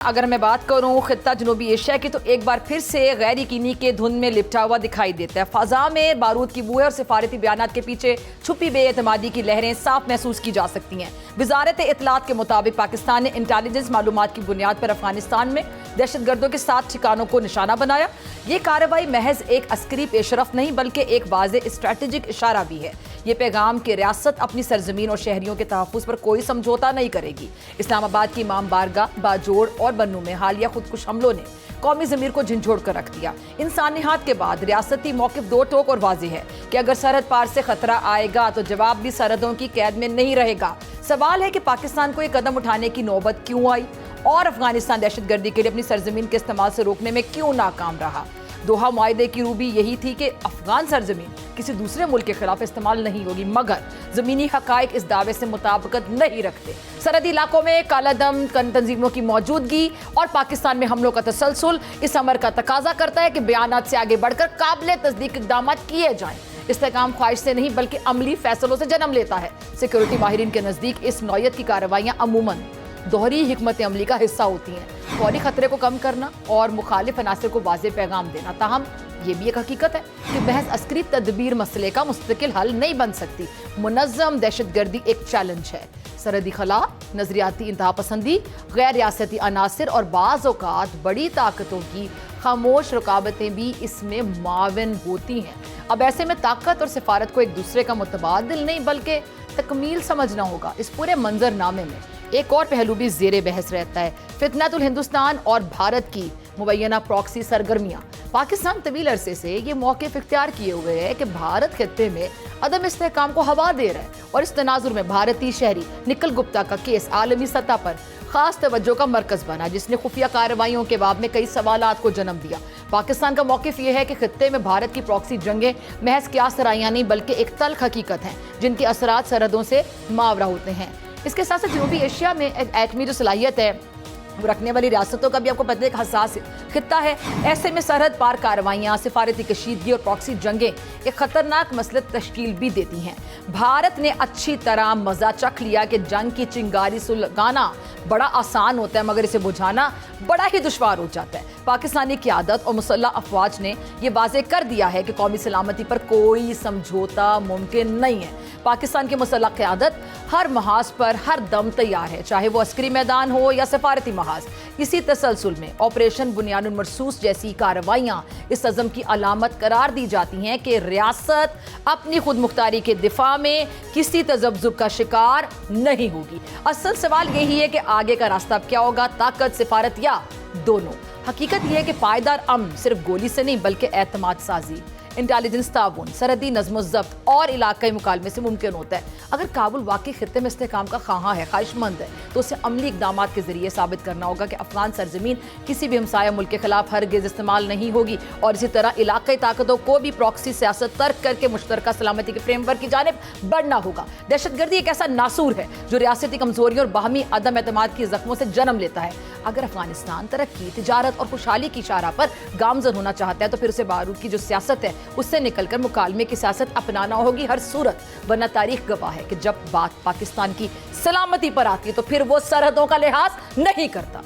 अगर मैं बात करूं खित्ता जनूबी एशिया की तो एक बार फिर से गैर यकीनी के धुंध में लिपटा हुआ दिखाई देता है। फजा में बारूद की बूहे और सिफारती बयानात के पीछे छुपी बेएतमादी की लहरें साफ महसूस की जा सकती हैं। वजारत इत्तलात के मुताबिक पाकिस्तान ने इंटेलिजेंस मालूमात की बुनियाद पर अफगानिस्तान में दहशतगर्दों के 7 ठिकानों को निशाना बनाया। ये कार्रवाई महज एक अस्करी पेशरफ नहीं बल्कि एक वाज़ेह स्ट्रेटेजिक इशारा भी है। ये पैगाम कि रियासत अपनी सरजमीन और शहरियों के तहफ़्फ़ुज़ पर कोई समझौता नहीं करेगी। इस्लामाबाद की इमाम बारगाह, बाजोड़ और बन्नू में हालिया खुदकुश हमलों ने कौमी ज़मीर को झंझोड़ कर रख दिया। इंसानियत के बाद रियासती मौक़िफ़ दो टोक और वाज़ेह है कि अगर सरहद पार से खतरा आएगा तो जवाब भी सरहदों की कैद में नहीं रहेगा। सवाल है कि पाकिस्तान को ये कदम उठाने की नौबत क्यों आई और अफगानिस्तान दहशतगर्दी के लिए अपनी सरजमीन के इस्तेमाल से रोकने में क्यों नाकाम रहा। दोहा मुआहदे की रूबी यही थी कि अफगान सरजमीन किसी दूसरे मुल्क के खिलाफ इस्तेमाल नहीं होगी, मगर ज़मीनी हक़ाइक़ इस दावे से मुताबिकत नहीं रखते। सरहदी इलाकों में कालादम तंजीमों की मौजूदगी और पाकिस्तान में हमलों का तसलसल इस अमर का तकाजा करता है कि बयानात से आगे बढ़कर काबिल तस्दीक इक़दाम किए जाएं। इस्तेकाम ख्वाहिश से नहीं बल्कि अमली फैसलों से जन्म लेता है। सिक्योरिटी माहिरीन के नज़दीक इस नौयत की कार्रवाइयाँ अमूमन दोहरी हिकमत अमली का हिस्सा होती हैं। फौरी खतरे को कम करना और मुखालिफ अनासर को वाज़ेह पैगाम देना। ताहम ये भी एक हकीकत है कि महज अस्करी तदबीर मसले का मुस्तकिल हल नहीं बन सकती। मुनज़्ज़म दहशतगर्दी एक चैलेंज है। सरहदी खला, नजरियाती इंतहा पसंदी, गैर रियासती अनासर और बाज़ औक़ात बड़ी ताकतों की खामोश रुकावटें भी इसमें माविन होती हैं। अब ऐसे में ताकत और सिफारत को एक दूसरे का मुतबादिल नहीं बल्कि तकमील समझना होगा। इस पूरे मंजरनामे में एक और पहलू भी ज़ेरे बहस रहता है, फितनतुल हिंदुस्तान और भारत की मुबैना प्रॉक्सी सरगर्मियाँ। पाकिस्तान तवील अरसे से ये मौक़िफ़ इख्तियार किए हुए है कि भारत खित्ते में अदम इस्तेहकाम को हवा दे रहा है और इस तनाजुर में भारतीय शहरी निकल गुप्ता का केस आलमी सतह पर खास तवज्जो का मरकज बना, जिसने खुफिया कार्रवाइयों के बाब में कई सवालात को जन्म दिया। पाकिस्तान का मौक़िफ़ ये है कि खित्ते में भारत की प्रॉक्सी जंगें महज क्या सराइयाँ नहीं बल्कि एक तल्ख हकीकत हैं जिनके असरात सरहदों से मावरा होते हैं। इसके साथ साथ जनूबी एशिया में एटमी जो सलाहियत है वो रखने वाली रियासतों का भी आपको पता है एक हसास खित्ता है। ऐसे में सरहद पार कार्रवाइयाँ, सिफारती कशीदगी और प्रॉक्सी जंगें एक खतरनाक मसले तश्कील भी देती हैं। भारत ने अच्छी तरह मजा चख लिया कि जंग की चिंगारी सुलगाना बड़ा आसान होता है मगर इसे बुझाना बड़ा ही दुश्वार हो जाता है। पाकिस्तानी क़यादत और मुसल्लह अफवाज ने यह वाज़ेह कर दिया है कि कौमी सलामती पर कोई समझौता मुमकिन नहीं है। पाकिस्तान की मुसल्लह क़यादत हर महाज पर हर दम तैयार है, चाहे वो अस्करी मैदान हो या सफारती महाज। इसी तसलसल में ऑपरेशन बुनियानुल मरसूस जैसी कार्रवाइयाँ इस अज़म की अलामत करार दी जाती हैं कि रियासत अपनी खुद मुख्तारी के दिफा में किसी तज़ब्ज़ुब का शिकार नहीं होगी। असल सवाल यही है कि आगे का रास्ता अब क्या होगा, ताकत, सिफारत या दोनों। हकीकत यह है कि पायदार अमन सिर्फ गोली से नहीं बल्कि एतमाद साजी, इंटेलिजेंस ताउन, सरहदी नज़्म ज़ब्त और इलाक़ाई मुकालमे से मुमकिन होता है। अगर काबुल वाकई खित्ते में इस्तेहकाम का ख़्वाहां है, ख्वाहिशमंद है, तो उसे अमली इक़दामात के ज़रिए साबित करना होगा कि अफ़गान सरजमीन किसी भी हमसाया मुल्क के खिलाफ हरगिज़ इस्तेमाल नहीं होगी। और इसी तरह इलाक़ाई ताकतों को भी प्रॉक्सी सियासत तर्क करके मुश्तरका सलामती के फ्रेमवर्क की जानिब बढ़ना होगा। दहशतगर्दी एक ऐसा नासूर है जो रियासती कमज़ोरियों और बाहमी अदम एतमाद की ज़ख्मों से जन्म लेता है। अगर अफगानिस्तान तरक्की, तिजारत और खुशहाली की शारा पर गामज़न होना चाहता है तो फिर उसे बारूद की जो सियासत है उससे निकलकर मुकालमे की सियासत अपनाना होगी हर सूरत। वरना तारीख गवाह है कि जब बात पाकिस्तान की सलामती पर आती है तो फिर वो सरहदों का लिहाज नहीं करता।